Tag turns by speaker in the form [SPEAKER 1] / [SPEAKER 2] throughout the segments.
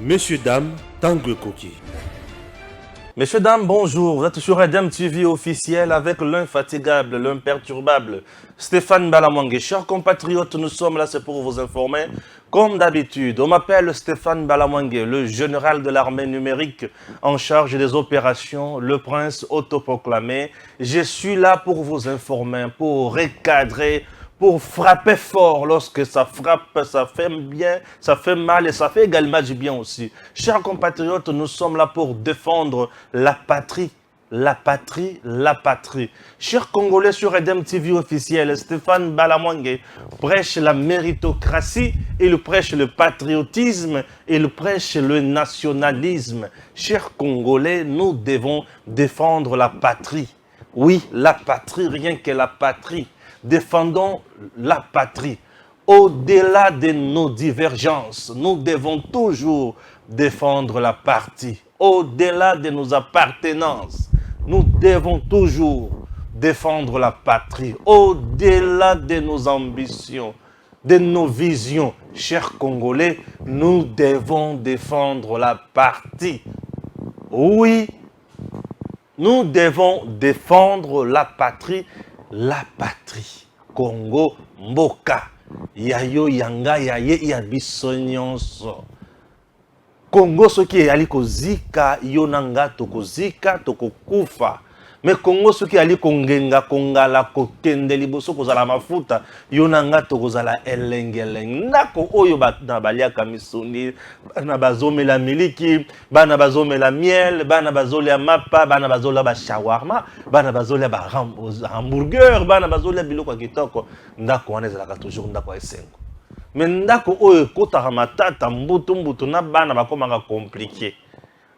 [SPEAKER 1] Messieurs, dames, Tanguy Koki.
[SPEAKER 2] Messieurs, dames, bonjour. Vous êtes sur Edem TV officiel avec l'infatigable, l'imperturbable Stéphane Balamwangue. Chers compatriotes, nous sommes là, c'est pour vous informer. Comme d'habitude, on m'appelle Stéphane Balamwangue, le général de l'armée numérique en charge des opérations, le prince autoproclamé. Je suis là pour vous informer, pour recadrer, pour frapper fort. Lorsque ça frappe, ça fait bien, ça fait mal et ça fait également du bien aussi. Chers compatriotes, nous sommes là pour défendre la patrie. La patrie, la patrie. Chers Congolais sur Edem TV officiel, Stéphane Balamwangue prêche la méritocratie, il prêche le patriotisme, il prêche le nationalisme. Chers Congolais, nous devons défendre la patrie. Oui, la patrie, rien que la patrie. Défendons la patrie. Au-delà de nos divergences, nous devons toujours défendre la patrie. Au-delà de nos appartenances, nous devons toujours défendre la patrie. Au-delà de nos ambitions, de nos visions, chers Congolais, nous devons défendre la patrie. Oui, nous devons défendre la patrie. La patrie, Congo, Mboka, Yayo, Yanga, Yaye, Yabiso nyonso. Congo, ce qui est allé kozika, Yonanga, tokozika, tokokufa. Mais Congo, ce qui est allé kongenga, kongala, kokende, liboso, kozala mafuta, Yonanga, tokozala elengeleng. Nako, oyo na balia kamisoni, bana bazome la miliki, bana bazome la miel, bana bazole la mapa, bana bazole la shawarma, bana bazole la hamburger, bana bazole la biloko kitoko. Ndako, wane zalaka toujours ndako esengo. Mais ndako oyo kota matata mbutu na bana bakomanga compliqué.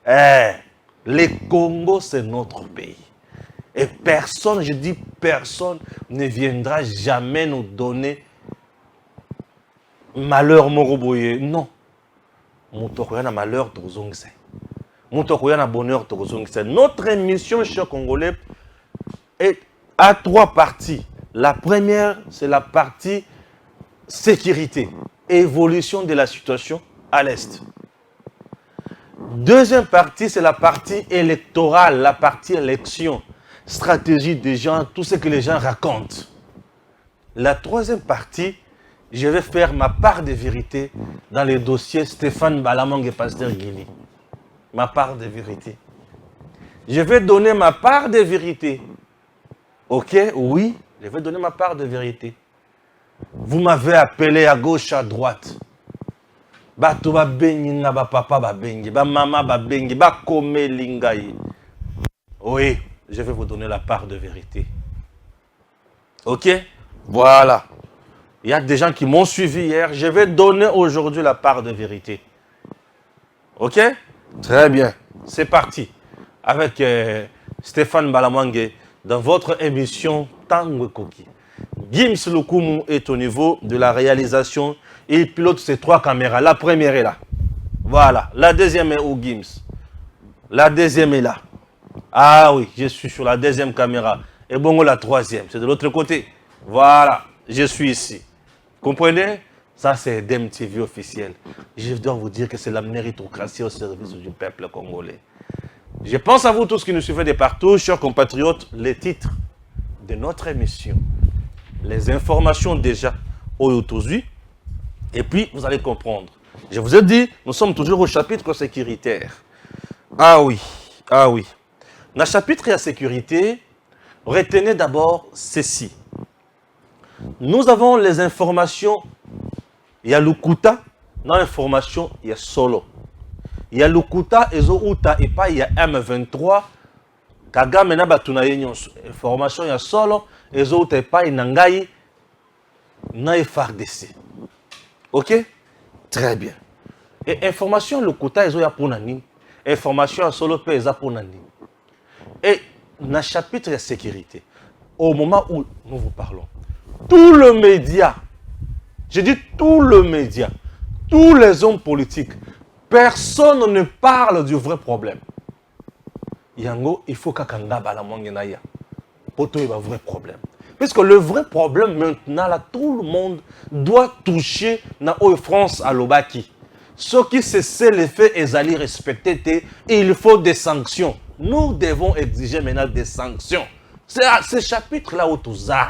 [SPEAKER 2] Le Congo c'est notre pays. Et personne, je dis personne, ne viendra jamais nous donner malheur moroboye. Non. Montokoyana malheur tozongse. Montokoyana bonheur tozongse. Notre émission, chers Congolais, est à 3 parties. La première, c'est la partie sécurité, évolution de la situation à l'Est. Deuxième partie, c'est la partie électorale, la partie élection, stratégie des gens, tout ce que les gens racontent. La troisième partie, je vais faire ma part de vérité dans les dossiers Stéphane Balamwangue et Pasteur Guili. Ma part de vérité. Je vais donner ma part de vérité. Ok, oui, je vais donner ma part de vérité. Vous m'avez appelé à gauche, à droite. Bato ba bengi na ba papa ba bengi, ba mama ba bengi, ba kome lingai. Oui, je vais vous donner la part de vérité. Ok? Voilà. Il y a des gens qui m'ont suivi hier. Je vais donner aujourd'hui la part de vérité. Ok? Très bien. C'est parti. Avec Stéphane Balamwangue dans votre émission Tanguy Koki. Gims Lukumu est au niveau de la réalisation. Il pilote ces 3 caméras. La première est là. Voilà. La deuxième est où, Gims? La deuxième est là. Ah oui, je suis sur la deuxième caméra. Et bon, la troisième, c'est de l'autre côté. Voilà, je suis ici. Comprenez? Ça, c'est Edem TV officiel. Je dois vous dire que c'est la méritocratie au service du peuple congolais. Je pense à vous tous qui nous suivez de partout, chers compatriotes, les titres de notre émission. Les informations déjà au YouTube. Et puis, vous allez comprendre. Je vous ai dit, nous sommes toujours au chapitre sécuritaire. Ah oui, ah oui. Dans le chapitre de sécurité, retenez d'abord ceci. Nous avons les informations, il y a Lukuta, dans l'information, il y a Solo. Il y a Lukuta, Ezouta, et pas il y a M23, Kagame na batuna yenyonso. Information, il y a Solo, Ezouta, et pas Nangai, na FARDC. Ok? Très bien. Et information, Lukuta, Ezouta, pour Nani. Information, Solo, Peza, pour Nani. Et dans le chapitre de sécurité, au moment où nous vous parlons, tout le média, je dis tout le média, tous les hommes politiques, personne ne parle du vrai problème. Yango, il faut qu'Akanga Balamwangue naya. Pour trouver un vrai problème. Puisque le vrai problème maintenant, là, tout le monde doit toucher na France à l'Obaki. Ce qui cessent les faits et aller respecter, il faut des sanctions. Nous devons exiger maintenant des sanctions. C'est à ce chapitre-là où tout ça.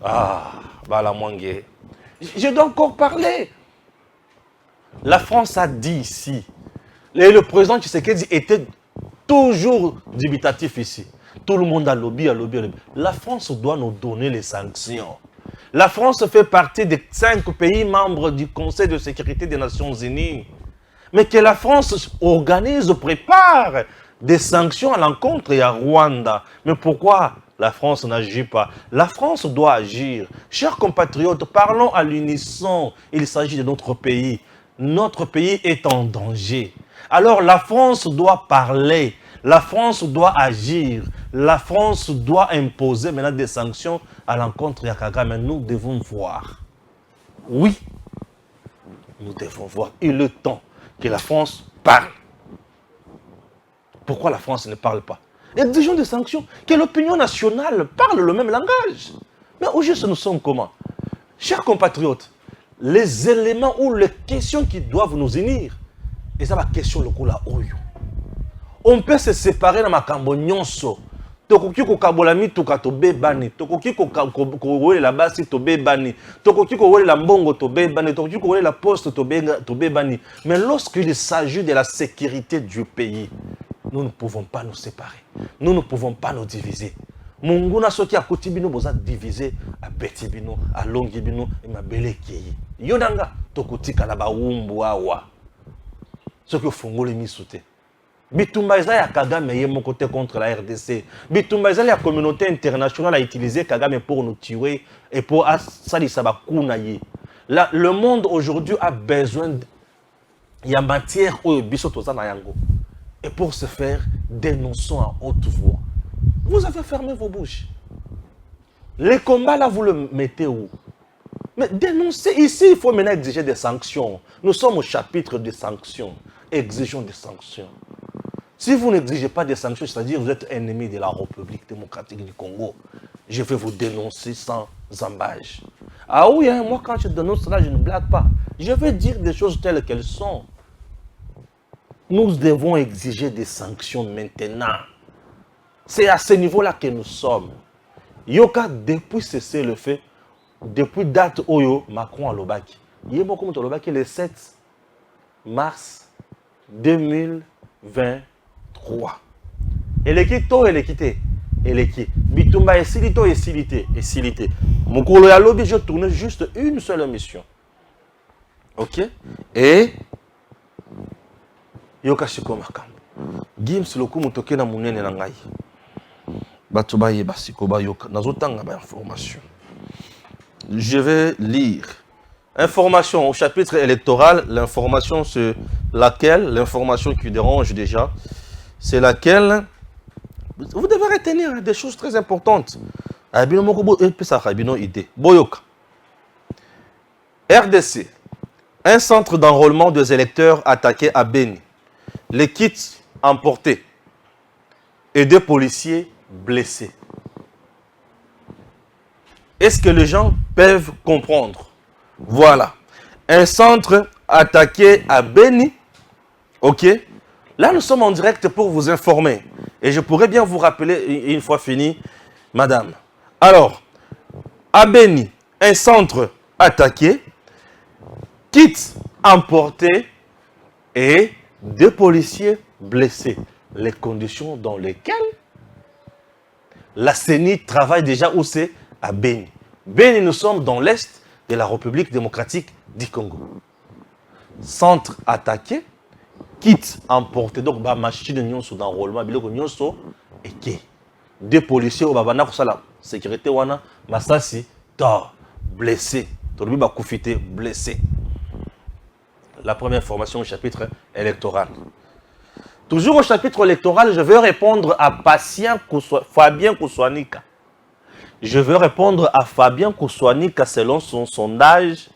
[SPEAKER 2] Ah, voilà, Mwangue. Je dois encore parler. La France a dit ici, et le président Tshisekedi était toujours dubitatif ici. Tout le monde a lobby. La France doit nous donner les sanctions. La France fait partie des 5 pays membres du Conseil de sécurité des Nations Unies. Mais que la France organise, prépare des sanctions à l'encontre et à Rwanda. Mais pourquoi la France n'agit pas? La France doit agir. Chers compatriotes, parlons à l'unisson. Il s'agit de notre pays. Notre pays est en danger. Alors la France doit parler. La France doit agir. La France doit imposer maintenant des sanctions à l'encontre de Kagame. Mais nous devons voir. Oui, nous devons voir. Il est le temps que la France parle. Pourquoi la France ne parle pas? Exigeons des sanctions. Que l'opinion nationale parle le même langage. Mais au juste, nous sommes comment? Chers compatriotes, les éléments ou les questions qui doivent nous unir, et ça va question le coup là. On peut se séparer dans ma cambonyonso. Tokoki ko kabola mituka to bebani, tokoki ko wele la basi to bebani, tokoki ko wele la mbongo to bebani, tokoki ko wele la poste to bebani. Mais lorsqu'il s'agit de la sécurité du pays, nous ne pouvons pas nous séparer. Nous ne pouvons pas nous diviser. Munguna soki a kotibino boza divisé a betibino, a longibino et ma beleki. Yonanga tokoti kalaba umbu awa. Ce que fongole mi souté. Bitumba ya Kagame est mon côté contre la RDC. Bitumba la communauté internationale a utilisé Kagame pour nous tuer et pour Salisabakunaye. Le monde aujourd'hui a besoin de matière au Bisotozanayango. Et pour ce faire, dénonçons à haute voix. Vous avez fermé vos bouches. Les combats là, vous le mettez où? Mais dénoncez ici, il faut maintenant exiger des sanctions. Nous sommes au chapitre des sanctions. Exigeons des sanctions. Si vous n'exigez pas des sanctions, c'est-à-dire que vous êtes ennemi de la République démocratique du Congo, je vais vous dénoncer sans embâche. Ah oui, hein, moi quand je dénonce cela, je ne blague pas. Je vais dire des choses telles qu'elles sont. Nous devons exiger des sanctions maintenant. C'est à ce niveau-là que nous sommes. Yoka, depuis cesser le fait, depuis date Oyo, Macron à Lobaki. Yémo comme Lobaki le 7 mars 2023. Elle est quitté, elle est quitté. Elle est quitté. Bitumba est silito et silité. Et silité. Mon colo ya lobby, je tourne juste une seule mission. Ok? Et Yoka Shiko Makam. Gims le coup mutoke na munene na ngai. Batuba ye basiko ba yoka. Nazotanga ba information. Je vais lire. Information au chapitre électoral. L'information c'est laquelle? L'information qui dérange déjà. C'est laquelle? Vous devez retenir des choses très importantes. RDC. Un centre d'enrôlement des électeurs attaqué à Beni. Les kits emportés. Et 2 policiers blessés. Est-ce que les gens peuvent comprendre? Voilà. Un centre attaqué à Beni. Ok. Là, nous sommes en direct pour vous informer. Et je pourrais bien vous rappeler, une fois fini, madame. Alors, à Beni, un centre attaqué, kit emporté et 2 policiers blessés. Les conditions dans lesquelles la CENI travaille déjà où c'est? À Beni. Beni, nous sommes dans l'est de la République démocratique du Congo. Centre attaqué, kit emporté, donc ma machine nyonso d'enrôlement, biloko nyonso et qui 2 policiers au babana ko sala sécurité wana masasi ta blessé, tolobi ba kufité blessé. La première information au chapitre électoral. Toujours au chapitre électoral, je vais répondre à Fabien Kouswanika. Je vais répondre à Fabien Kouswanika selon son sondage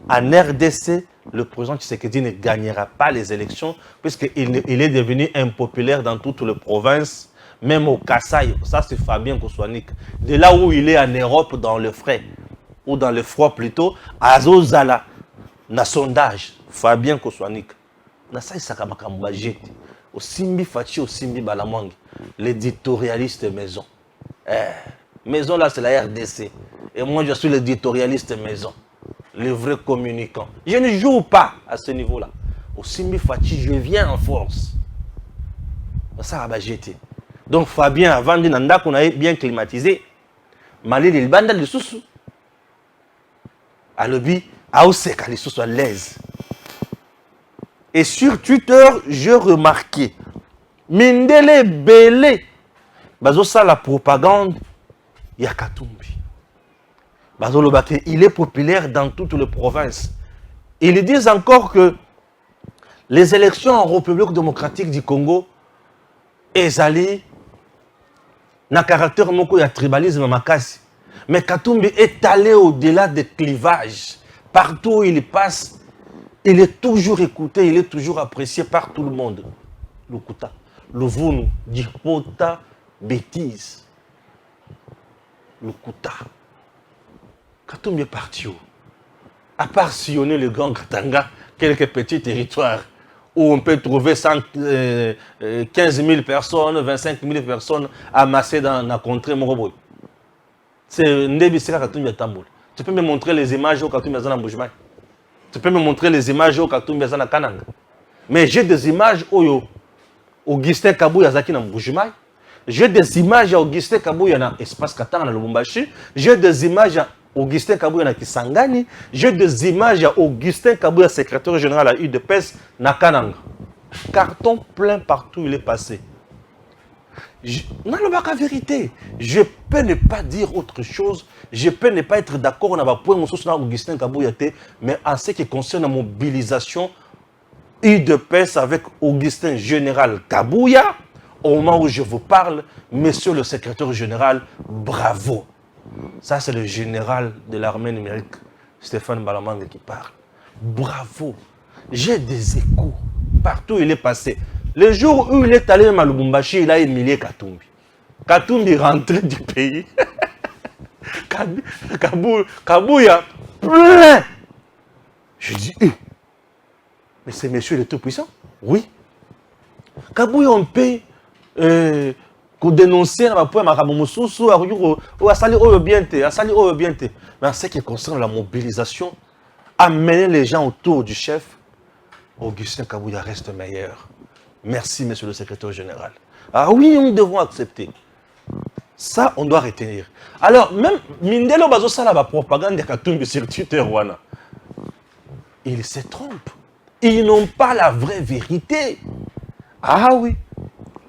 [SPEAKER 2] en RDC. Le président Tshisekedi ne gagnera pas les élections puisqu'il est devenu impopulaire dans toutes les provinces, même au Kasaï. Ça, c'est Fabien Kouswanika. De là où il est en Europe, dans le frais, ou dans le froid plutôt, à Zozala, na sondage. Fabien Koswanik. Nasa isaka makambo jete. Au Simbi Fachi, au Simbi Balamwang. L'éditorialiste maison. Maison là, c'est la RDC. Et moi, je suis l'éditorialiste maison. Le vrai communicant. Je ne joue pas à ce niveau-là. Au Simbi Fachi, je viens en force. Ça a jeté. Donc Fabien, avant de nanda qu'on a bien climatisé, Mali il banda de sous. Alobi, Aoseka les sous à l'aise. Et sur Twitter, je remarquais, Mindele Belé, bazo ça la propagande, Yakatumbi. Bazo Lobake, il est populaire dans toutes les provinces. Ils disent encore que les élections en République démocratique du Congo, ezali na caractère moko ya tribalisme makasi. Mais Katumbi est allé au-delà des clivages. Partout où il passe, il est toujours écouté, il est toujours apprécié par tout le monde. Lukuta, Luvunu, Dipota, bêtise. Lukuta. Katumbi est parti où? À part sillonner le Grand Katanga, quelques petits territoires où on peut trouver 15 000 personnes, 25 000 personnes amassées dans la contrée Moroboy. C'est Ndebiseka Katumbi Tamboul. Tu peux me montrer les images au Katumbi Azana Mbujimai. Tu peux me montrer les images au Katumbi Azana Kananga. Mais j'ai des images au Augustin Kabouya Zaki na Mbujimai. J'ai des images à Augustin Kabouya na Espace Katanga na Lubumbashi. J'ai des images à Augustin Kabouya na Kisangani. J'ai des images à Augustin Kabouya, secrétaire général à UDPS na Kananga. Carton plein partout il est passé. Non, la vérité. Je peux ne pas dire autre chose. Je peux ne pas être d'accord avec Augustin Kabouya, mais en ce qui concerne la mobilisation UDPS avec Augustin Général Kabouya, au moment où je vous parle, monsieur le secrétaire général, bravo. Ça, c'est le général de l'armée numérique, Stéphane Balamang, qui parle. Bravo. J'ai des échos. Partout où il est passé. Le jour où il est allé à Lubumbashi, il a humilié Katumbi. Katumbi est rentré du pays. Kabouya, plein. Je dis, mais c'est monsieur le Tout-Puissant? Oui. Kabouya, on peut dénoncer à mais en ce qui concerne la mobilisation, amener les gens autour du chef, Augustin Kabouya reste meilleur. Merci, monsieur le secrétaire général. Ah oui, nous devons accepter. Ça, on doit retenir. Alors, même Mindelo Bazosala la propagande de Katumbi sur Twitter, ils se trompent. Ils n'ont pas la vraie vérité. Ah oui.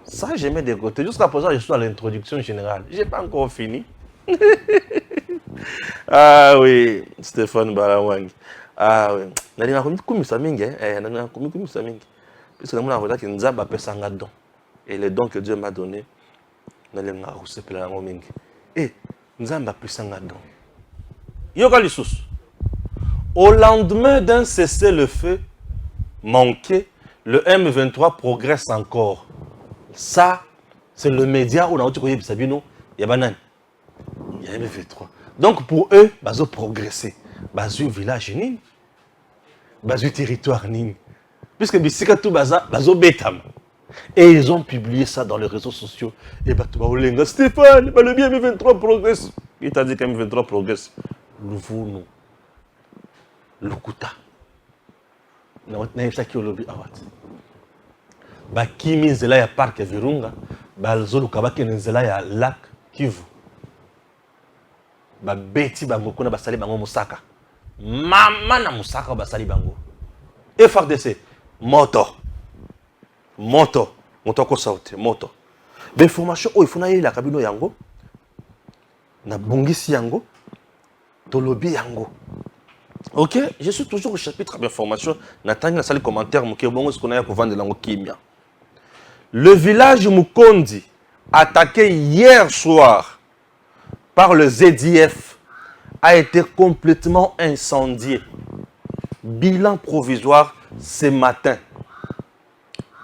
[SPEAKER 2] Ça, je mets de côté. Jusqu'à présent, je suis à l'introduction générale. Je n'ai pas encore fini. Ah oui, Stéphane Balamwang. Ah oui. Puisque nous avons dit que nous avons fait un don. Et les dons que Dieu m'a donnés, nous avons fait. Et nous avons fait un don. Au lendemain d'un cessez-le-feu manqué, le M23 progresse encore. Ça, c'est le média où on a dit qu'il y a Banane. Il y a M23. Donc pour eux, ils ont progressé. Ils ont village, ils ont territoire. Puisque Bissika tout bazo betam. Et ils ont publié ça dans les réseaux sociaux. Et Stéphane, le bien M23 progresse. Il t'a dit que M23 progresse. Louvounou. Lukuta. Kimi nzela ya parc Virunga. Balzolu kabaki nzela ya lac Kivu. Beti bango kuna basali bango musaka. Mama na musaka basali bango. FRDC. Moto ko sauté moto. Ben formation il faut na la kabino yango na bongisi yango tolobi yango. OK, je suis toujours au chapitre d'information. Natanga na sali commentaire muke bongo ce qu'on a pour vendre lango kimia. Le village Mukondi attaqué hier soir par le ZDF a été complètement incendié. Bilan provisoire ce matin.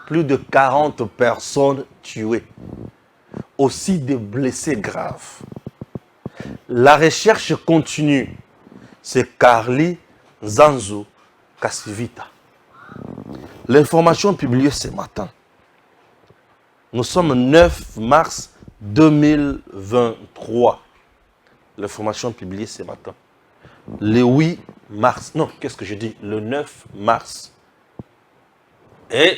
[SPEAKER 2] Plus de 40 personnes tuées. Aussi des blessés graves. La recherche continue. C'est Carly Zanzu Kasivita. L'information publiée ce matin. Nous sommes 9 mars 2023. L'information publiée ce matin. Le 8 mars. Non, qu'est-ce que je dis? Le 9 mars. Et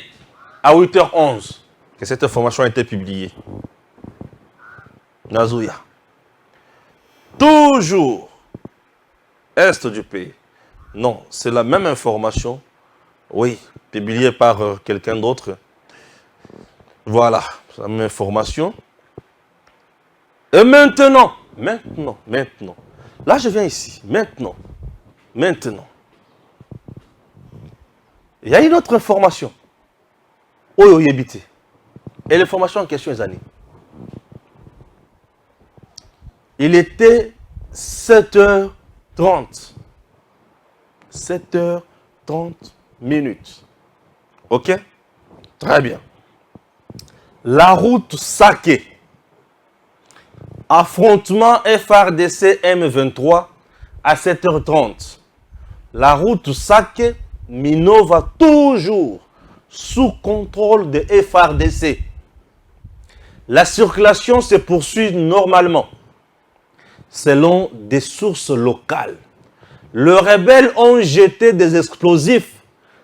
[SPEAKER 2] à 8h11, que cette information a été publiée. Nazuya. Toujours est du pays. Non, c'est la même information. Oui, publiée par quelqu'un d'autre. Voilà, c'est la même information. Et maintenant. Là, je viens ici. Maintenant. Il y a une autre information. Oyo Yebite. Et l'information en question est année. Il était 7h30. 7h30 minutes. Ok? Très bien. La route Saké. Affrontement FRDC M23 à 7h30. La route Saké, Minova toujours sous contrôle de FRDC. La circulation se poursuit normalement, selon des sources locales. Les rebelles ont jeté des explosifs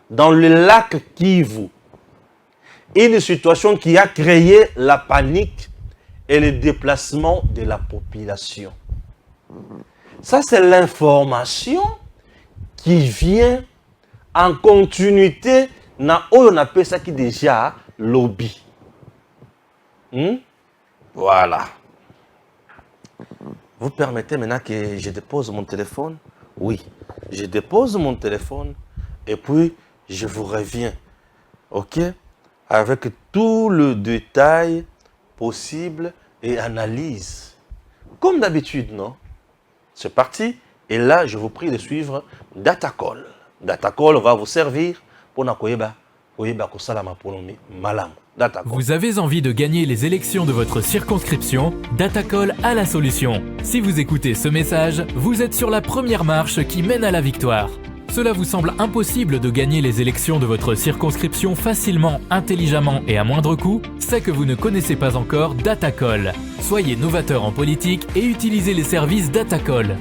[SPEAKER 2] dans le lac Kivu. Une situation qui a créé la panique et le déplacement de la population. Ça, c'est l'information qui vient en continuité dans on appelle ça qui déjà lobby. Voilà. Vous permettez maintenant que je dépose mon téléphone? Oui, je dépose mon téléphone et puis je vous reviens. Ok? Avec tout le détail possible et analyse. Comme d'habitude, non? C'est parti. Et là, je vous prie de suivre Datacall. Datacall va vous servir pour nakoyeba kosalama pronomi malam. Datacall.
[SPEAKER 3] Vous avez envie de gagner les élections de votre circonscription? Datacall a la solution. Si vous écoutez ce message, vous êtes sur la première marche qui mène à la victoire. Cela vous semble impossible de gagner les élections de votre circonscription facilement, intelligemment et à moindre coût? C'est que vous ne connaissez pas encore Datacall. Soyez novateur en politique et utilisez les services Datacall.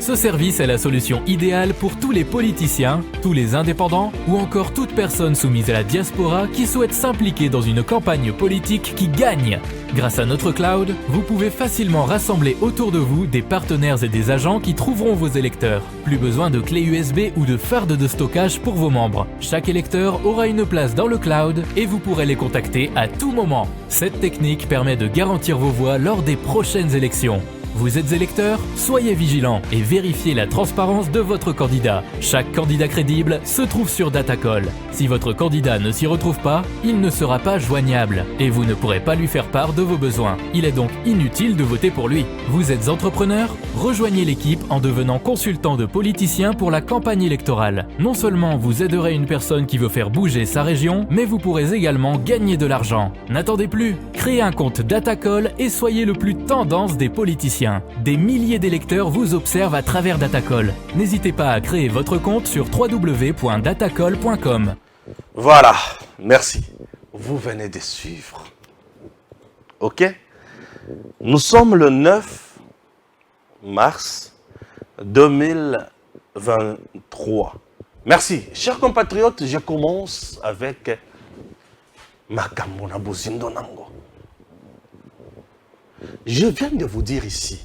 [SPEAKER 3] Ce service est la solution idéale pour tous les politiciens, tous les indépendants ou encore toute personne soumise à la diaspora qui souhaite s'impliquer dans une campagne politique qui gagne. Grâce à notre cloud, vous pouvez facilement rassembler autour de vous des partenaires et des agents qui trouveront vos électeurs. Plus besoin de clés USB ou de fardes de stockage pour vos membres. Chaque électeur aura une place dans le cloud et vous pourrez les contacter à tout moment. Cette technique permet de garantir vos voix lors des prochaines élections. Vous êtes électeur? Soyez vigilant et vérifiez la transparence de votre candidat. Chaque candidat crédible se trouve sur Datacall. Si votre candidat ne s'y retrouve pas, il ne sera pas joignable et vous ne pourrez pas lui faire part de vos besoins. Il est donc inutile de voter pour lui. Vous êtes entrepreneur? Rejoignez l'équipe en devenant consultant de politicien pour la campagne électorale. Non seulement vous aiderez une personne qui veut faire bouger sa région, mais vous pourrez également gagner de l'argent. N'attendez plus, créez un compte Datacall et soyez le plus tendance des politiciens. Des milliers d'électeurs vous observent à travers Datacall. N'hésitez pas à créer votre compte sur www.datacall.com.
[SPEAKER 2] Voilà, merci. Vous venez de suivre. Ok? Nous sommes le 9 mars 2023. Merci. Chers compatriotes, je commence avec Makambo na Bozindo Nango. Je viens de vous dire ici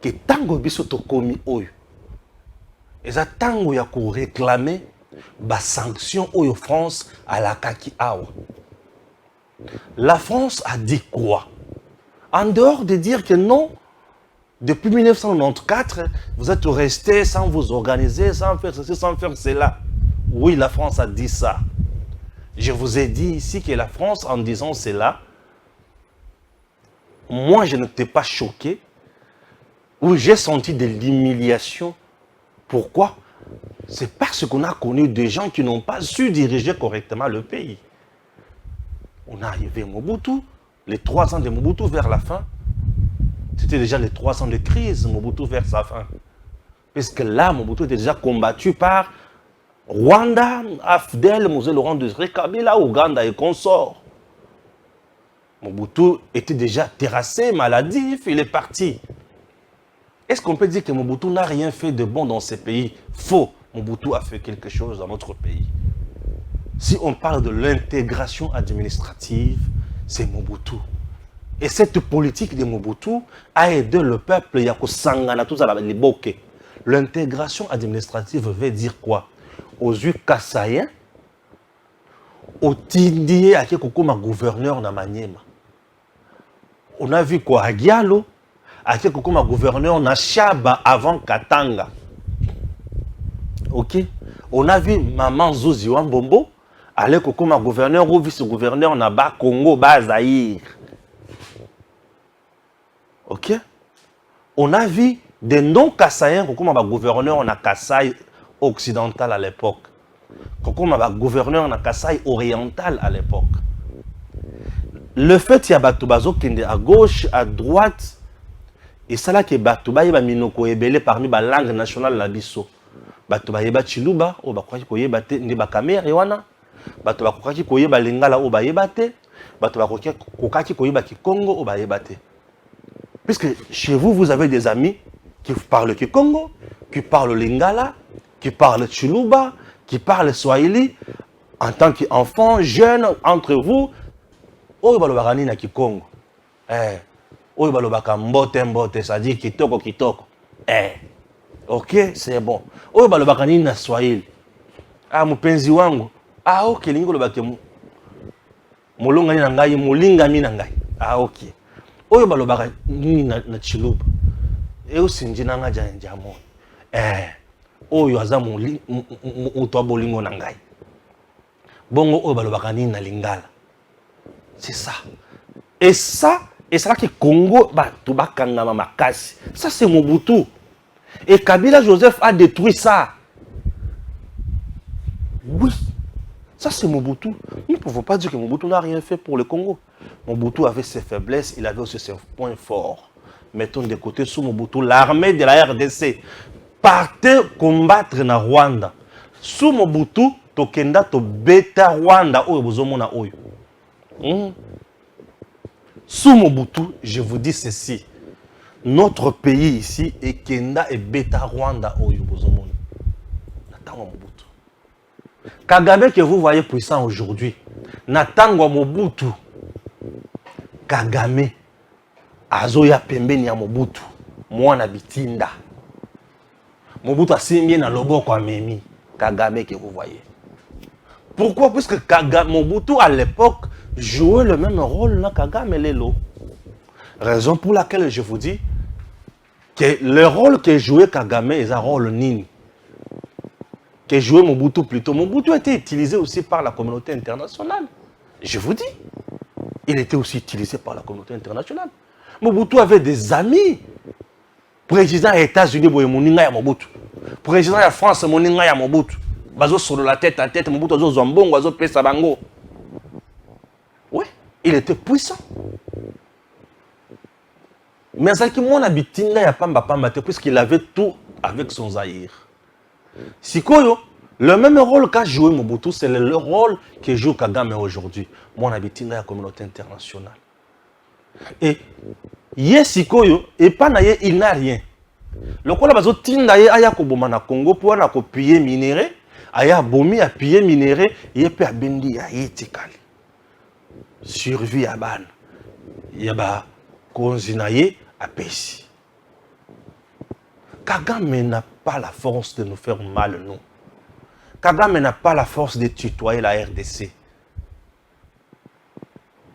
[SPEAKER 2] que tango biso tokomi oyo eza tango ya ko réclamer ba sanction oyo France à la kaki awa. La France a dit quoi? En dehors de dire que non, depuis 1994, vous êtes restés sans vous organiser, sans faire ceci, sans faire cela. Oui, la France a dit ça. Je vous ai dit ici que la France, en disant cela, moi, je n'étais pas choqué, ou j'ai senti de l'humiliation. Pourquoi? C'est parce qu'on a connu des gens qui n'ont pas su diriger correctement le pays. On est arrivé à Mobutu, les 3 ans de Mobutu vers la fin, c'était déjà les 3 ans de crise, Mobutu vers sa fin. Parce que là, Mobutu était déjà combattu par Rwanda, AFDEL, Mosé Laurent Désiré Kabila, Ouganda et consorts. Mobutu était déjà terrassé, maladif, il est parti. Est-ce qu'on peut dire que Mobutu n'a rien fait de bon dans ces pays? Faux. Mobutu a fait quelque chose dans notre pays. Si on parle de l'intégration administrative, c'est Mobutu. Et cette politique de Mobutu a aidé le peuple Yakosangana, tout ça, les Boké. L'intégration administrative veut dire quoi? Aux yeux kassaïens, au Tindié, à Kekokoma gouverneur na Maniema. On a vu quoi? À Gialo, à Kekokoma gouverneur na Chaba avant Katanga. Ok? On a vu Maman Zozi Wambombo, aller Kokoma gouverneur ou vice-gouverneur na Ba Congo, Ba Zaïre. Ok? On a vu des non-kassaïens comme gouverneur na Kasaï occidental à l'époque. Comme gouverneur na Kasaï oriental à l'époque. Le fait qu'il y a Batubazo qui est à gauche, à droite, et ça là que Batuba y a minoko ebele parmi la langue nationale la biso. Batuba y a Chiluba, ou bakwaji koye bate ndi bakamer wana. Batuba kokaki koye balingala ou bayebate. Batuba kokaki koye bakikongo ou bayebate. Puisque chez vous, vous avez des amis qui parlent Kikongo, qui parlent Lingala, qui parlent Chiluba, qui parlent Swahili, en tant qu'enfants, jeunes, entre vous, Oyo balobakani na Kikongo. Oyo balobaka mbote mbote, c'est-à-dire kitoko kitoko. Ok, c'est bon. Oyo balobakani na Swahili. Ah, mupenzi wangu. Ah, ok, lingo lobake mulongani na ngai, mulingami na ngai. Ah, ok. Oyo balobaka nini na Chiluba. Osinji na nga janjamo. Oyo aza muto bolingo na ngai. Bongo oyo balobaka nini na Lingala. C'est ça. Et ça que Congo tout bakangama makasi. Ça c'est Mobutu. Et Kabila Joseph a détruit ça. Oui. Ça c'est Mobutu. Nous ne pouvons pas dire que Mobutu n'a rien fait pour le Congo. Mobutu avait ses faiblesses, il avait aussi ses points forts. Mettons de côté sous Mobutu, l'armée de la RDC partait combattre na Rwanda. Sous Mobutu, tokenda to beta Rwanda oyo bozomona oyo. Sous Mobutu, je vous dis ceci. Notre pays ici est Kenda et beta Rwanda oyo bozomona. Natangwa Mobutu. Kagame que vous voyez puissant aujourd'hui. Natangwa Mobutu. Kagame azoya pembeni ya Mobutu mwana bitinda. Mobutu asimbi na loboko amemi. Kagame que vous voyez. Pourquoi? Puisque Mobutu à l'époque jouait le même rôle na Kagame Lelo. Raison pour laquelle je vous dis que le rôle que jouait Kagame est un rôle nini. Que jouait Mobutu plutôt. Mobutu était utilisé aussi par la communauté internationale. Je vous dis. Il était aussi utilisé par la communauté internationale. Mobutu avait des amis. Président des États-Unis, Moninga ya Mobutu. Président de la France, Moninga ya Mobutu. Bazo sur la tête à tête, Mobutu azo zombongo, azo pesa bango. Oui, il était puissant. Mais ça qui mon habitinga ya pamba pamba puisqu'il avait tout avec son Zaïre. Sikoyo, le même rôle qu'a joué Mobutu, c'est le rôle que joue Kagame aujourd'hui. Mon habitinga la communauté internationale. Et Sikoyo, et pas naye, il n'a rien. Le quoi bazo tinda ye aya ko boma na Congo pour na ko piller minéré, aya bomi a piller minéré, ye pe abendi ya yetikali. Survie à ban. Yaba konzinaye a pesi. Kagame n'a pas la force de nous faire mal, non. Kagame n'a pas la force de tutoyer la RDC.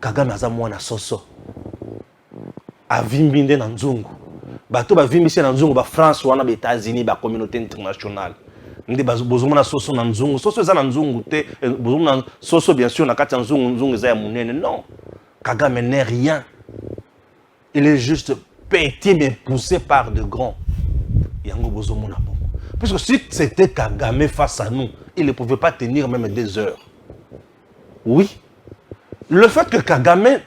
[SPEAKER 2] Kagame a mwana soso. A vimbinde na nzungu. Bato ba vimbise na nzungu ba France wana ba États-Unis ba communauté internationale. Ndi bozomona soso na nzungu. Soso eza na nzungu te. Bozomona soso bien sûr na kati nzungu nzungu eza ya munene. Non. Kagame n'est rien. Il est juste petit mais poussé par de grands. Yango bozomona bon. Puisque si c'était Kagame face à nous, il ne pouvait pas tenir même 2 heures. Oui. Le fait que Kagame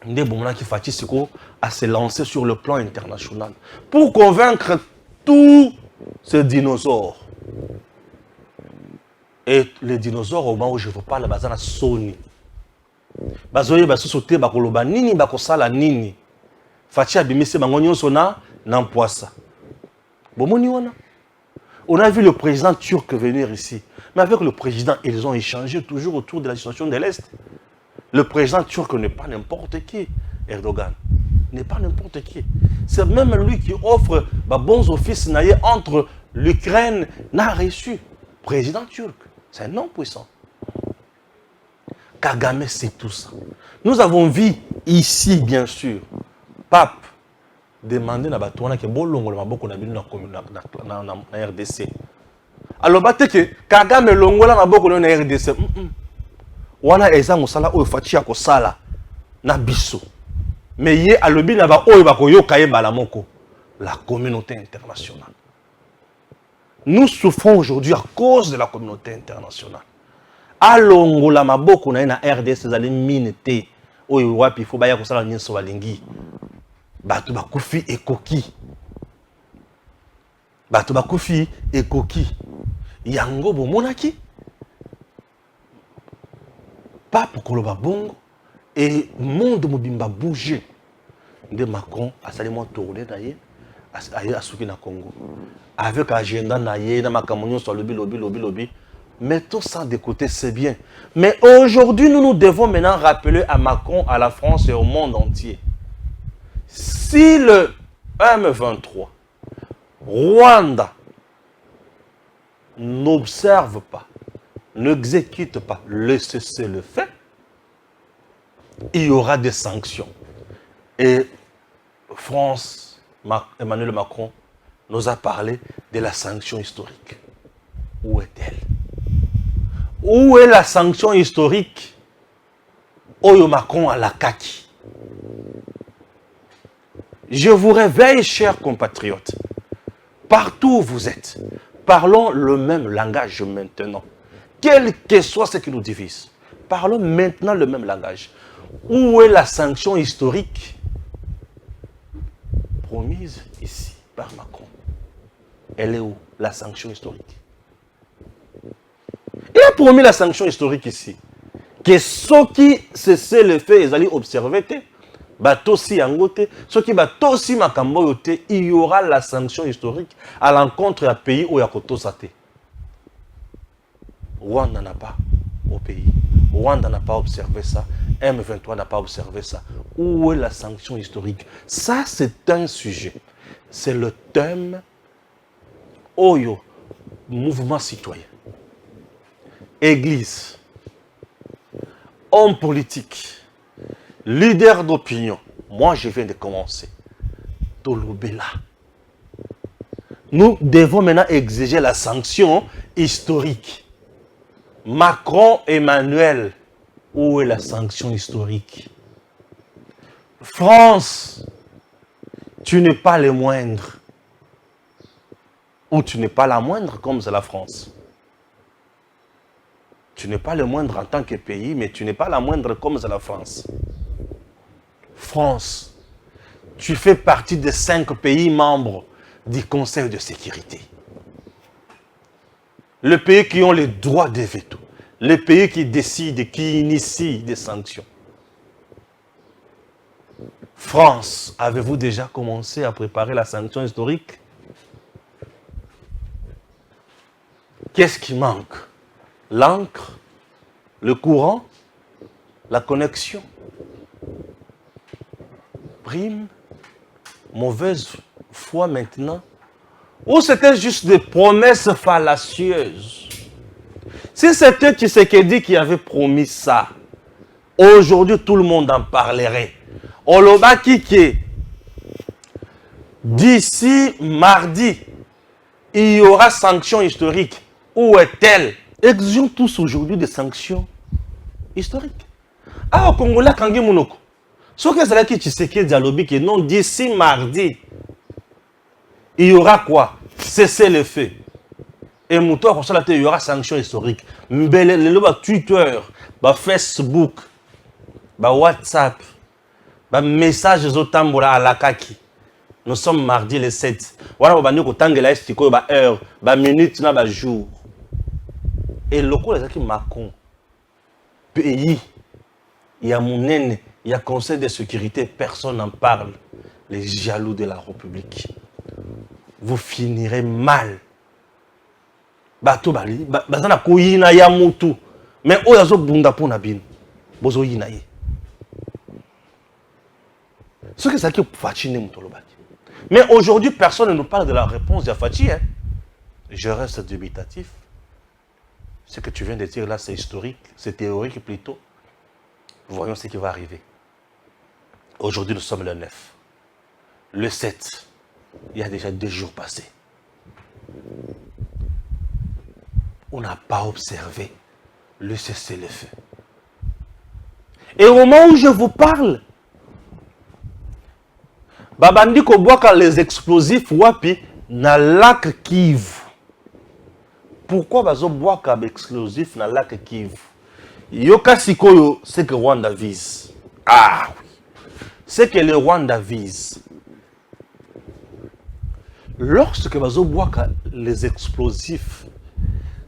[SPEAKER 2] Ndebomona Faci Seko à se lancer sur le plan international pour convaincre tous ces dinosaures. Et les dinosaures, au moment où je vous parle, bazana Sony. Bazoye basosote bakoloba nini bakosala nini. Faci abimise bango nyonso na poisa. Bomoni wana. On a vu le président turc venir ici. Mais avec le président, ils ont échangé toujours autour de la situation de l'Est. Le président turc n'est pas n'importe qui, Erdogan. N'est pas n'importe qui. C'est même lui qui offre bons offices entre l'Ukraine n'a reçu. Président turc. C'est un homme puissant. Kagame, c'est tout ça. Nous avons vu ici, bien sûr, Pape demander à Batouana que bolongo le maboko na bino na RDC. Alors bate que Kagame longola maboko na RDC. Wana eza musala oyo Faci ko sala na biso. Mais ye alobi na ba oyo bakoyoka ye bala moko la communauté internationale. Nous souffrons aujourd'hui à cause de la communauté internationale. Alongola maboko na RDC zali mine te oyo wapi fo baya ko sala nyenso balingi. Bato bakufi ekoki. Bato bakufi ekoki. Yango bomonaki. Pas pour koloba bongo. Et monde mobimba bouger. De Macron a salement tourné d'ailleurs. A souki na Congo. Avec agenda naïe, na makamonio sur lobby. Mettons ça de côté, c'est bien. Mais aujourd'hui, nous devons maintenant rappeler à Macron, à la France et au monde entier. Si le M23, Rwanda, n'observe pas, n'exécute pas le cessez-le-feu, il y aura des sanctions. Et France, Emmanuel Macron, nous a parlé de la sanction historique. Où est-elle? Où est la sanction historique? Oyo Macron à la kaki. Je vous réveille, chers compatriotes. Partout où vous êtes, parlons le même langage maintenant. Quel que soit ce qui nous divise, parlons maintenant le même langage. Où est la sanction historique promise ici par Macron? Elle est où, la sanction historique? Il a promis la sanction historique ici. Que ceux qui cessent le fait, ils allaient observer. Batosi Angote, ceux qui batosi Makambo, il y aura la sanction historique à l'encontre d'un pays où il y a Kotosate. Rwanda n'a pas au pays. Rwanda n'a pas observé ça. M23 n'a pas observé ça. Où est la sanction historique? Ça, c'est un sujet. C'est le thème Oyo, mouvement citoyen. Église, homme politique, leader d'opinion. Moi, je viens de commencer. Tolobela. Nous devons maintenant exiger la sanction historique. Macron, Emmanuel, où est la sanction historique? France, tu n'es pas le moindre. Ou tu n'es pas la moindre comme c'est la France. Tu n'es pas le moindre en tant que pays, mais tu n'es pas la moindre comme c'est la France. France, tu fais partie des 5 pays membres du Conseil de sécurité. Les pays qui ont les droits de veto. Les pays qui décident, qui initient des sanctions. France, avez-vous déjà commencé à préparer la sanction historique? Qu'est-ce qui manque? L'encre, le courant, la connexion. Prime, mauvaise foi maintenant. Ou c'était juste des promesses fallacieuses? Si c'était Tshisekedi qui avait promis ça, aujourd'hui tout le monde en parlerait. Oloba Kike, d'ici mardi, il y aura sanction historique. Où est-elle? Exigeons tous aujourd'hui des sanctions historiques. Ah, au Congolais, Kangi Mounoko. Ce que c'est là qui Tshisekedi alobi que non, d'ici mardi, il y aura quoi? Cessez le feu. Et Moutoua, pour ça, il y aura sanction historique. Mbele, le Twitter, Facebook, WhatsApp, message zotambola à la kaki. Nous sommes mardi le 7. Voilà, on va nous que la estiko ba heure, ba minute na ba jour. Et le coup les qui Macron pays, il y a mon il y a Conseil de sécurité, personne n'en parle. Les jaloux de la République. Vous finirez mal. Bato bali, bazana koyina ya mutu. Mais oyazo bunda pona bin. Bozo yina ye. Ce que ça qui fatine mutolobaki. Mais aujourd'hui, personne ne nous parle de la réponse de Fatih. Hein. Je reste dubitatif. Ce que tu viens de dire là, c'est historique, c'est théorique plutôt. Voyons ce qui va arriver. Aujourd'hui, nous sommes le 9. Le 7, il y a déjà 2 jours passés. On n'a pas observé le cessez-le-feu. Et au moment où je vous parle, babandi koboaka les explosifs wapi na lac Kivu. Pourquoi bazo boaka explosif na lac Kivu? Yoka sikoyo, c'est que Rwanda vise. Ah oui. C'est que le Rwanda vise. Lorsque bazo boaka les explosifs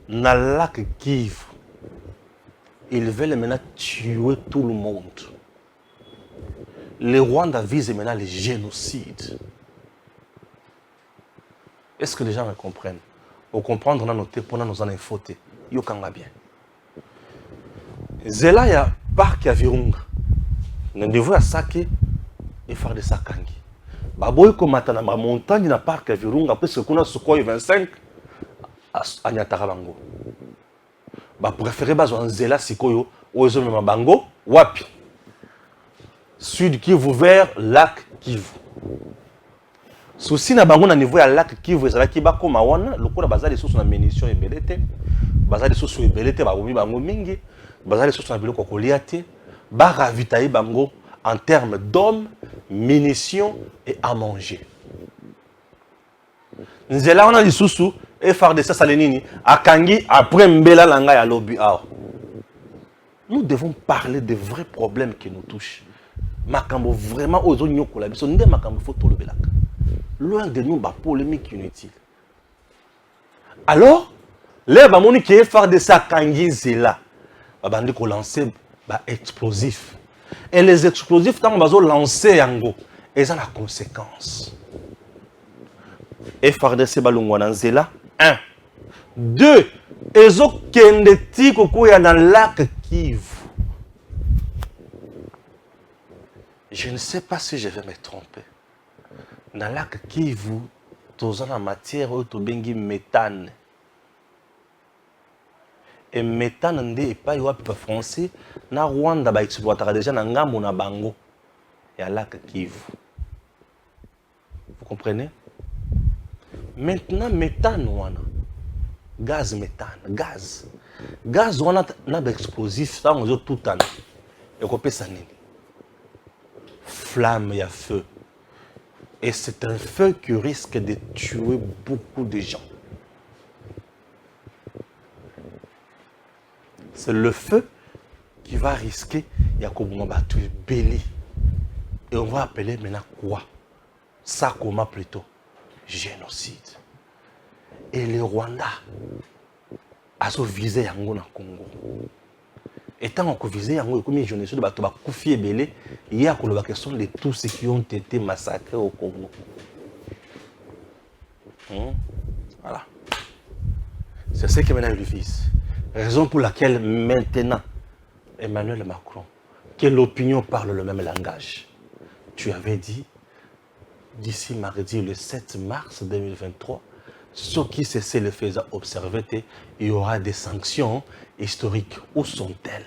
[SPEAKER 2] na lac Kivu, ils veulent maintenant tuer tout le monde. Le Rwanda vise maintenant le génocide. Est-ce que les gens me comprennent? Au comprendre, on a noté pour nous en infoter. Yokanga bien. Zela ya parc ya Virunga. Na niveau ya Sake et faire de Sakangi. Baboy ko matana ma montagne na parc ya Virunga parce que kuna Sukhoi 25 a Nyatara bango. Ba préféré bazo en Zela sikoyo ozo mema bango wapi. Sud Kivu vers lac Kivu. Souci na bango na niveau ya lac Kivu ezala ki bakoma wana lokola bazali soso na munition ebelete bazali soso ebelete ba bomi bango mingi bazali soso na biloko kolia te ba ravitailler bango en termes d'hommes, munitions et à manger. Nzela wana lisusu e faire de ça salenini akangi après mbela langa ya lobi awa. Nous devons parler des vrais problèmes qui nous touchent. Makambo vraiment ozo nyokola biso nde makambo faut tout le belaka. Loin de nous, polémique inutile. Alors, les bamoni qui est faire de ça kangi zela, babandi ko lancer ba explosif. Et les explosifs tant bazo lancer yango, et ça la conséquence. Et faire de ces balungwa na zela 1. 2. Ezo kende ti koko ya na lac Kivu. Je ne sais pas si je vais me tromper. Dans le lac Kivu, tous en matière où bengi méthane. Et méthane n'est pas français. Na Rwanda ba exploitera déjà na ngambo na bango. Il y a lac Kivu. Vous comprenez? Maintenant méthane wana. Gaz méthane, gaz. Gaz wana na ba explosif ça on tout temps. Et ko pesa nini? Flamme ya feu. Et c'est un feu qui risque de tuer beaucoup de gens. C'est le feu qui va risquer Yakoubouamba tuer Béli. Et on va appeler maintenant quoi? Ça comment plutôt? Génocide. Et le Rwanda a visé Yango na Congo. Et tant qu'on visait Yango, comme il y a une Koufi et Belé, il y a la question de tous ceux qui ont été massacrés au Congo. Voilà. C'est ce que maintenant il vise. Raison pour laquelle maintenant, Emmanuel Macron, que l'opinion parle le même langage. Tu avais dit, d'ici mardi le 7 mars 2023, ceux qui cessent le faisant observer, il y aura des sanctions historiques. Où sont-elles?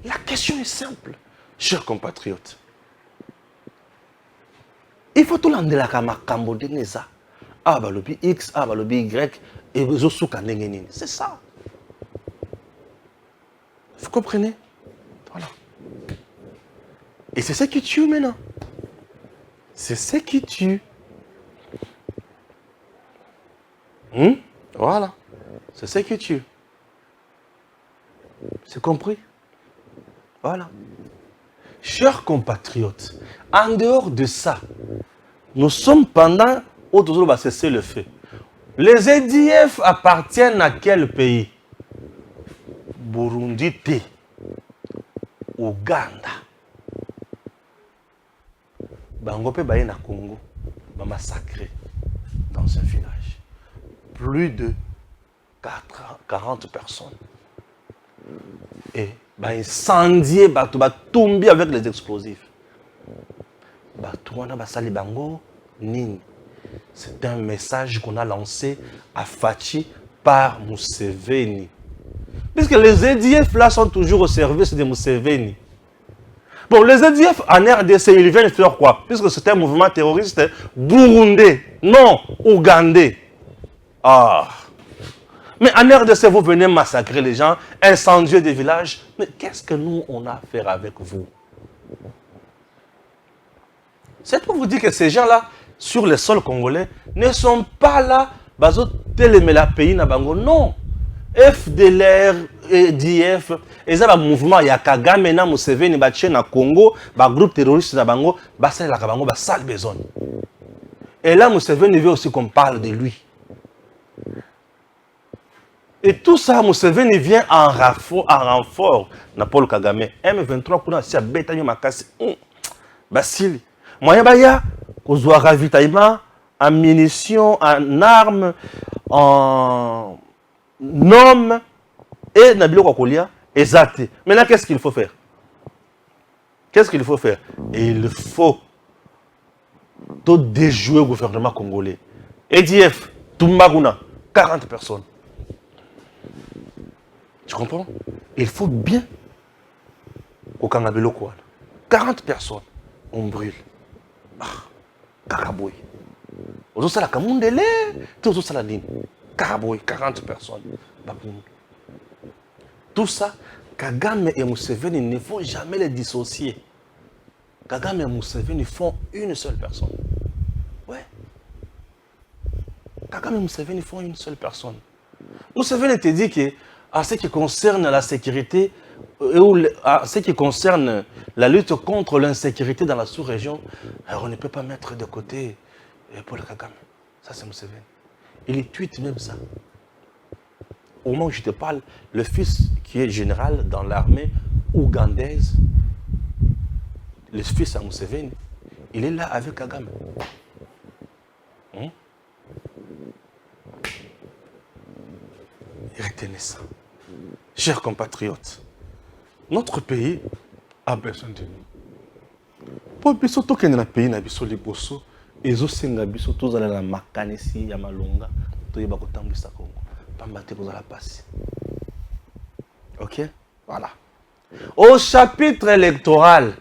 [SPEAKER 2] La question est simple, chers compatriotes. Il faut tout l'amener la Kamakambo de Neza. Ah, bah le X, ah, bah le Y, et le c'est ça. Vous comprenez? Voilà. Et c'est ce qui tue maintenant. C'est ce qui tue. Voilà. C'est ce qui tue. C'est compris? Voilà. Chers compatriotes, en dehors de ça, nous sommes pendant où toujours va cesser le feu. Les EDF appartiennent à quel pays? Burundi, Ouganda. Bangope Baye na Congo, va massacrer dans un village. Plus de 40 personnes. Et bah incendier, bah tomber avec les explosifs. Bah tout on a basali bango nini. C'est un message qu'on a lancé à Fachi par Museveni. Puisque les EDF là sont toujours au service de Museveni. Bon, les EDF en RDC, ils viennent faire quoi? Puisque c'est un mouvement terroriste burundais, non ougandais. Ah. Mais en RDC, vous venez massacrer les gens, incendier des villages. Mais qu'est-ce que nous, on a à faire avec vous? C'est pour vous dire que ces gens-là, sur le sol congolais, ne sont pas là, bazo télémé la pays na bango. Non. FDLR, EDF, ils ont un mouvement, il y a Kagame, na Museveni, na Congo, ba groupe terroriste na bango, ba sale la bango, ba sale besoin. Et là, Museveni veut aussi qu'on parle de lui. Et tout ça, Museveni vient en renfort na Paul Kagame. M23 kuna si abetanyo makasi. Basili. Moyen baya kozwa ravitaillement en munitions, en armes, en hommes et na biloko kolia exact. Maintenant qu'est-ce qu'il faut faire? Qu'est-ce qu'il faut faire? Et il faut tout déjouer le gouvernement congolais. EDF, Tumbaguna, 40 personnes. Tu comprends? Il faut bien au Kangabelo quoi. 40 personnes, on brûle. Ah, Karaboy. Aux autres, ça la Kamundele, tous autres, ça la ligne. Karaboy, 40 personnes. Tout ça, Kagame et Museveni ne faut jamais les dissocier. Kagame et Museveni font une seule personne. Ouais. Kagame et Museveni font une seule personne. Museveni te dit que en ce qui concerne la sécurité, en ce qui concerne la lutte contre l'insécurité dans la sous-région, on ne peut pas mettre de côté Paul Kagame. Ça, c'est Museveni. Il tweet même ça. Au moment où je te parle, le fils qui est général dans l'armée ougandaise, le fils à Museveni, il est là avec Kagame. Retenez ça. Chers compatriotes, notre pays a besoin de nous. Pour biso tokende na pays na biso liboso, ezosenga biso tozala na makanisi ya malonga, toyeba kotambwisa Kongo. Pamba te kozala pasi. Ok? Voilà. Au chapitre électoral.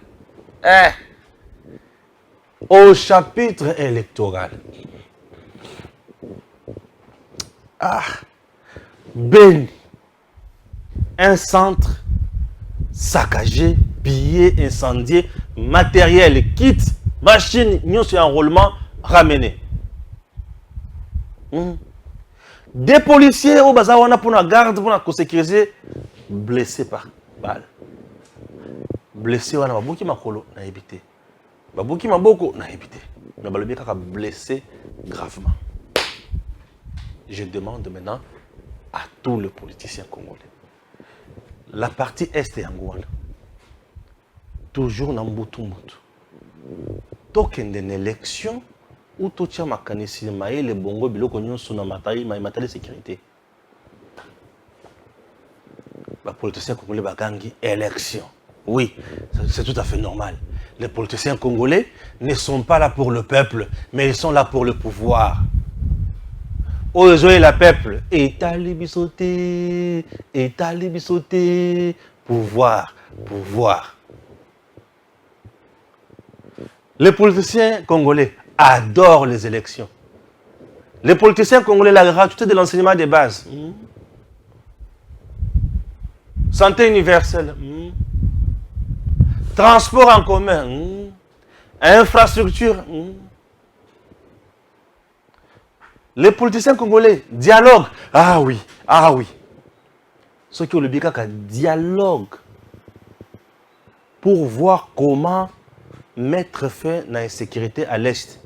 [SPEAKER 2] Au chapitre électoral. Ben, un centre saccagé, pillé, incendié, matériel, kit, machine, nous sur enrôlement ramené. Des policiers au Bazawana pour la garde, pour la sécuriser, blessés par balle. Blessés, on a Babuki Makolo, n'a évité. Babuki Maboko, n'a évité. Mais Balobika a blessé gravement. Je demande maintenant à tous les politiciens congolais. La partie Est et Angola, toujours dans Mbutu. Token d'une élection où tout le monde a le bongo biloko nyonso na matériel sécurité. Les politiciens congolais bagangi élection. Oui, c'est tout à fait normal. Les politiciens congolais ne sont pas là pour le peuple, mais ils sont là pour le pouvoir. Ozoé la peuple, État libisoté, pouvoir, pouvoir. Les politiciens congolais adorent les élections. Les politiciens congolais, la gratuité de l'enseignement de base. Santé universelle. Transport en commun. Infrastructure. Les politiciens congolais, dialogue. Ah oui, ah oui. Ce qui est le bikaka, dialogue. pour voir comment mettre fin à l'insécurité à l'Est.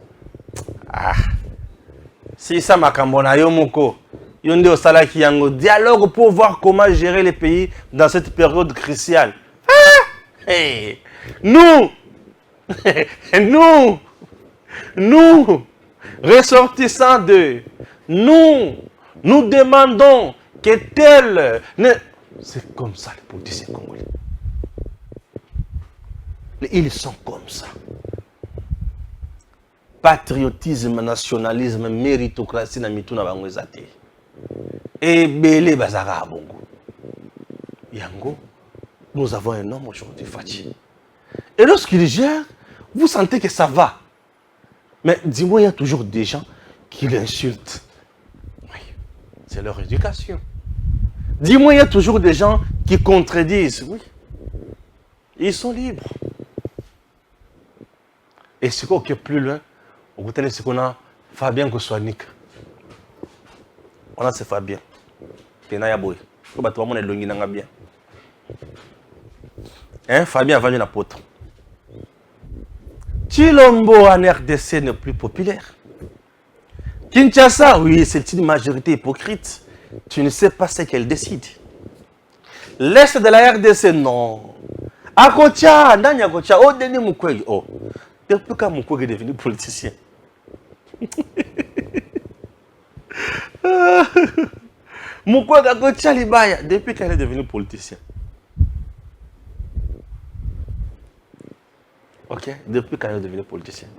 [SPEAKER 2] Ah, si ça m'a cambona yomoko, yonde au salaki yango, dialogue pour voir comment gérer les pays dans cette période cruciale. Ah, hey, nous, nous, ressortissants d'eux, nous demandons que tel... C'est comme ça les politiciens congolais. Ils sont comme ça. Patriotisme, nationalisme, méritocratie, na mitu na bango ezate. Et belé bazara bongo. Yango, nous avons un homme aujourd'hui, Fachi. Et lorsqu'il gère, vous sentez que ça va. Mais dis-moi, il y a toujours des gens qui l'insultent. Oui, c'est leur éducation. Dis-moi, il y a toujours des gens qui contredisent. Oui, ils sont libres. Et ce qui est plus loin, vous tenez ce qu'on a, Fabien Koswanik. On a ce Fabien. Tenaya boy. Tout le monde est longi nanga bien. Hein, Fabien a vendu la pote. Chilombo en RDC n'est plus populaire. Kinshasa, oui, c'est une majorité hypocrite. Tu ne sais pas ce qu'elle décide. L'Est de la RDC, non. Akocha, Nanya Akocha, oh, Denis Mukwege. Oh, depuis quand Mukwege est devenu politicien? Mukwege Akocha Libaya, depuis qu'elle est devenue politicien. Ok, depuis qu'elle est devenue politicien.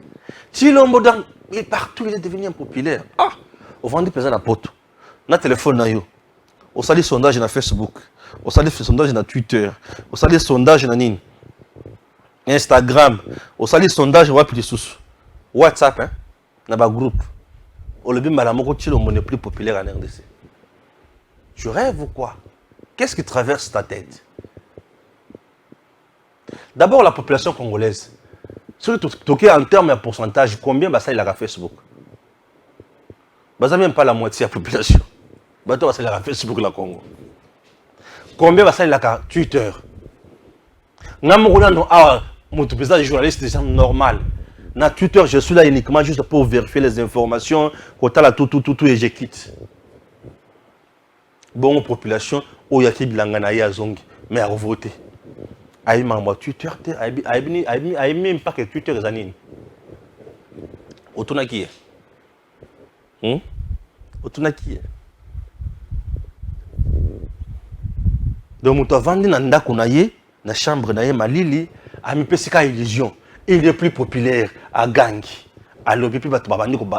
[SPEAKER 2] Chilombo, partout, il est devenu impopulaire. Ah, on vend des pesants à pote. Na téléphone na yo. On sali sondage na Facebook. On sali sondage na Twitter. On sali sondage na nini. Instagram. On sali sondage wapi lisusu. WhatsApp hein. Na ba groupe. On le bim malamoko Chilombo n'est plus populaire en RDC. Tu rêves ou quoi? Qu'est-ce qui traverse ta tête? D'abord la population congolaise. Surtout en termes de pourcentage, combien ça il a Facebook? Ça même pas la moitié de la population. Ça il a Facebook la Congo. Combien ça il a Twitter? Mon journaliste c'est normal. Na Twitter, je suis là uniquement juste pour vérifier les informations. Quand tu as tout et je quitte. Bon population, oyaki bilangana ya zongi, mais à voter. Aïe maman Twitter, aïe même pas que Twitter est anine. Autona qui est? Autona qui est? Donc tu as vendu dans la chambre na malili, a mis pesika illusion. Il est plus populaire à Gangi. À l'objet puis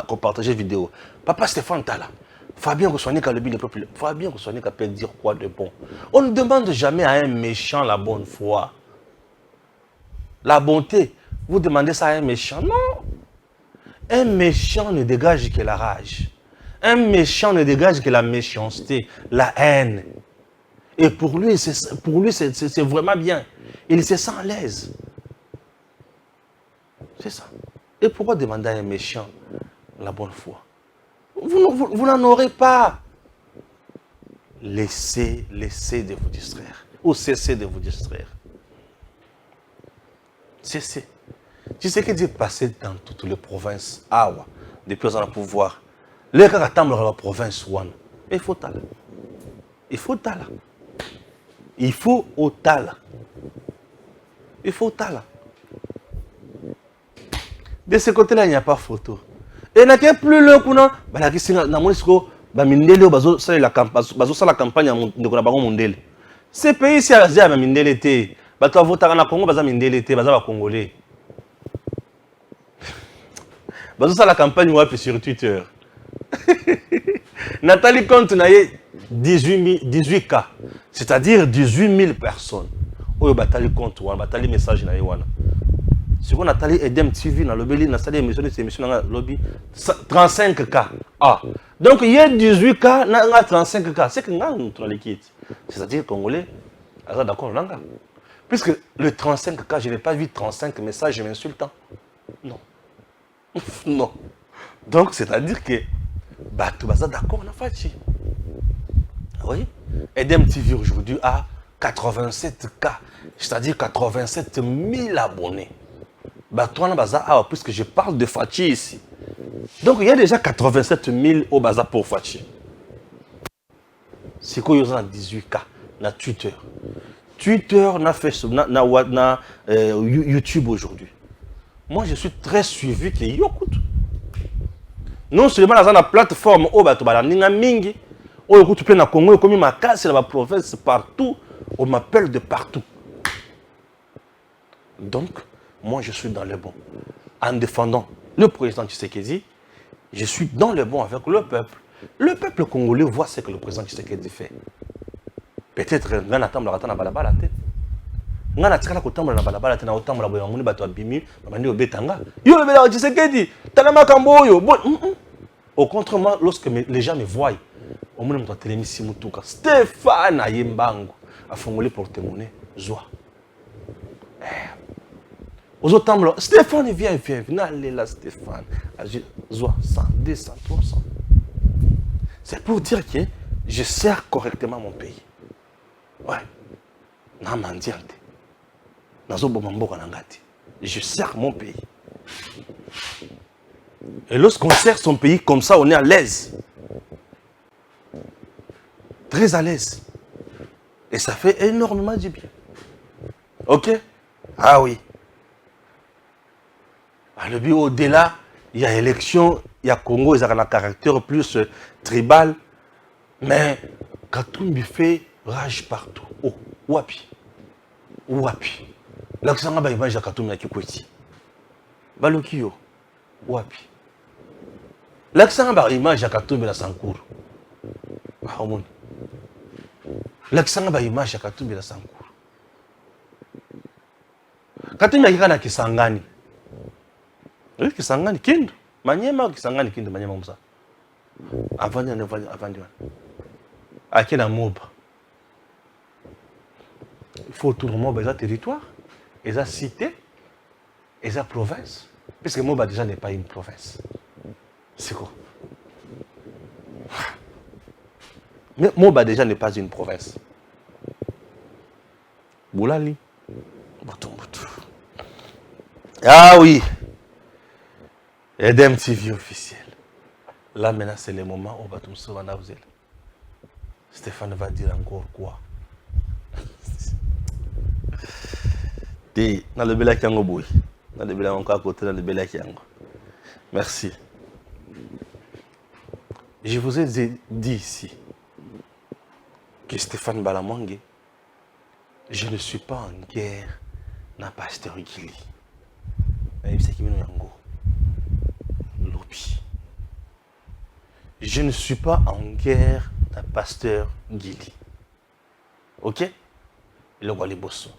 [SPEAKER 2] qu'on partager vidéo. Papa Stéphane Tala. Fabien Koswanik a le est populaire. Fabien Koswanik peut dire quoi de bon? On ne demande jamais à un méchant la bonne foi. La bonté, vous demandez ça à un méchant? Non. Un méchant ne dégage que la rage. Un méchant ne dégage que la méchanceté, la haine. Et pour lui, c'est vraiment bien. Il se sent à l'aise. C'est ça. Et pourquoi demander à un méchant la bonne foi? Vous n'en aurez pas. Laissez de vous distraire. Ou cessez de vous distraire. Cessez. Tu sais qu'il dit passer dans toutes les provinces. Ah ouais. Depuis qu'on a le pouvoir. Les gars attendent dans la province. Il faut t'aller. Il faut t'aller. Il faut au tala. Il faut au tala. De ce côté-là, il n'y a pas photo. Et il n'y a que plus loin qu'on a. La campagne de ces pays, si elle a mindele te, bato avota na Congo baza mindele te, baza ba Congolais. Bazo ça la campagne wapi sur Twitter. Nathalie compte na 18K, c'est-à-dire 18 000 personnes. Oyo batali compte wana, batali message na wana. Si on Nathalie Edem TV na lobby na salle émission na lobby 35K. Ah. Donc il y a 18K na 35K, c'est que nous dans l'équipe. C'est-à-dire congolais, d'accord là. Puisque le 35K, je n'ai pas vu 35 messages m'insultant. Non. Non. Donc c'est-à-dire que bah tout ça d'accord on a fait. Oui. Edem TV aujourd'hui a 87K, c'est-à-dire 87 000 abonnés. Puisque je parle de Fachi ici. Donc il y a déjà 87 000 au bazar pour Fachi. C'est quoi, il y a 18K na Twitter. Twitter n'a fait YouTube aujourd'hui. Moi, je suis très suivi que Yokut. Non seulement dans la plateforme, tu peux na Congo, comme ma casse, la province partout, on m'appelle de partout. Donc, moi, je suis dans le bon. En défendant le président Tshisekedi, je suis dans le bon avec le peuple. Le peuple congolais voit ce que le président Tshisekedi fait. Peut-être que nous attendons la balabala. Nous attendons la balabala. Nous attendons la balabala. Nous attendons la balabala. Au contraire, lorsque les gens me voient, on me dit Stéphane Ayembango a formulé porte-monnaie. Zoa. Aux autres, Stéphane, viens. Allez là, Stéphane. Zoa, 100, 200, 300. C'est pour dire que je sers correctement mon pays. Ouais. Je sers mon pays. Et lorsqu'on sert son pays comme ça, on est à l'aise. Très à l'aise. Et ça fait énormément du bien. Ok? Ah oui. Au-delà, il y a élection, il y a Congo, ils ont un caractère plus tribal. Mais Katumbi fait rage partout. Oh, wapi. Wapi. L'accent a image à Katumbi à Kikweti. Balokio. Wapi. L'accent a image à Katumbi à Sankour. L'accent a image à Katumbi à Sankour. Katumbi a Kisangani. Oui, Kisangani, Kind. Maniema Kisangani, Kind, Maniema Moussa. Avant. À quel mob? Il faut tout le monde, il y a territoire, il y a cité, il y a province. Puisque Moba déjà n'est pas une province. C'est quoi? Mais Moba déjà n'est pas une province. Boulali. Bouton. Ah oui. Edem TV officiel. Là maintenant c'est le moment où Batum Sovana vous êtes. Stéphane va dire encore quoi? Dans le Bela Kiango Boui. Dans le Bela encore à côté, dans le Bela Kiango. Merci. Je vous ai dit ici que Stéphane Balamongue, je ne suis pas en guerre na pasteur Gili. Je ne suis pas en guerre na pasteur Gili. Ok? Le Walibosso.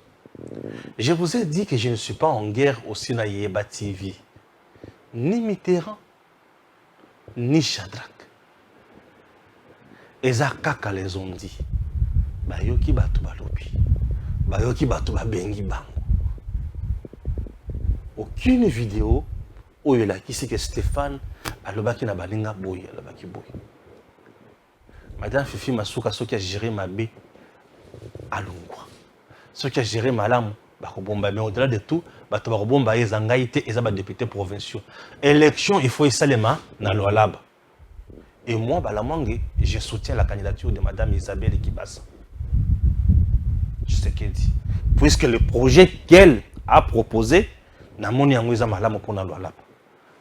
[SPEAKER 2] Je vous ai dit que je ne suis pas en guerre aussi na Yeba TV. Ni Mitterrand, ni Shadrach. Eza kaka les ont dit. Bayoki batu balobi. Bayoki batu babengi bango. Aucune vidéo où il a dit que Stéphane alobaki na balinga boy, alobaki boy. Madame Fifi Masuka, ce qui a géré ma baie à Lungwa. Ce qui a géré Malam, mais au-delà de tout, les Zangaïté et les députés provinciaux. Élection, il faut y salema dans l'Olab. Et moi, je soutiens la candidature de Madame Isabelle Kibasa. Je sais qu'elle dit. Puisque le projet qu'elle a proposé, n'a pas de Malam pour l'Olab.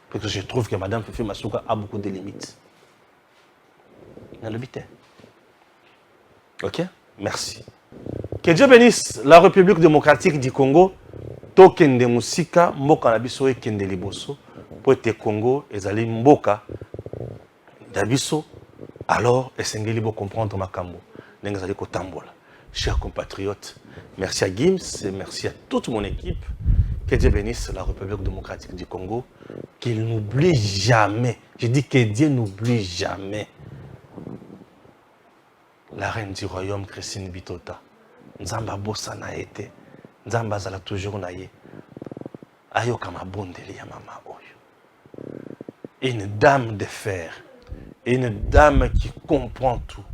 [SPEAKER 2] Parce que je trouve que Madame Fifi Masuka a beaucoup de limites. Dans le bité. Ok? Merci. Que Dieu bénisse la République démocratique du Congo. Token de Musika, Mboka Nabiso et Kende Liboso. Pour te Congo, ezali Mboka Dabiso. Alors, Esengeli bo comprendre Makambo. Nengazali Kotambola. Chers compatriotes, merci à Gims et merci à toute mon équipe. Que Dieu bénisse la République démocratique du Congo. Qu'il n'oublie jamais. Je dis que Dieu n'oublie jamais la reine du royaume, Christine Bitota. Nzamba bossa na été. Nzamba zala toujours na ye. Ayoka mabondeli ya mama oyo. Une dame de fer. Une dame qui comprend tout.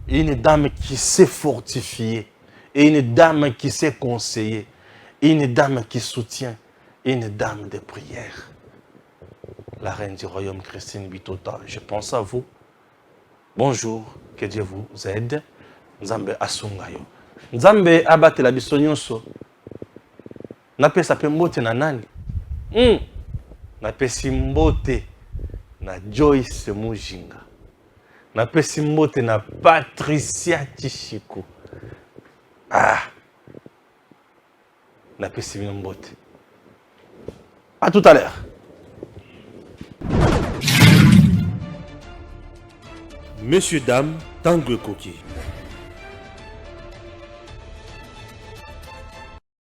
[SPEAKER 2] Une dame qui sait fortifier. et une dame qui sait conseiller, une dame qui soutient, une dame de prière. La reine du royaume, Christine Bitota, je pense à vous. Bonjour, que Dieu vous aide. Nzambe asungayo. Nzambe abate la biso nyonso. Napesa pe mbote na nani? Napesi mbote na Joyce Mujinga. Napesi mbote na Patricia Tishiku. Napesi mbote. À tout à l'heure.
[SPEAKER 1] Messieurs, dames, Tanguy Koki.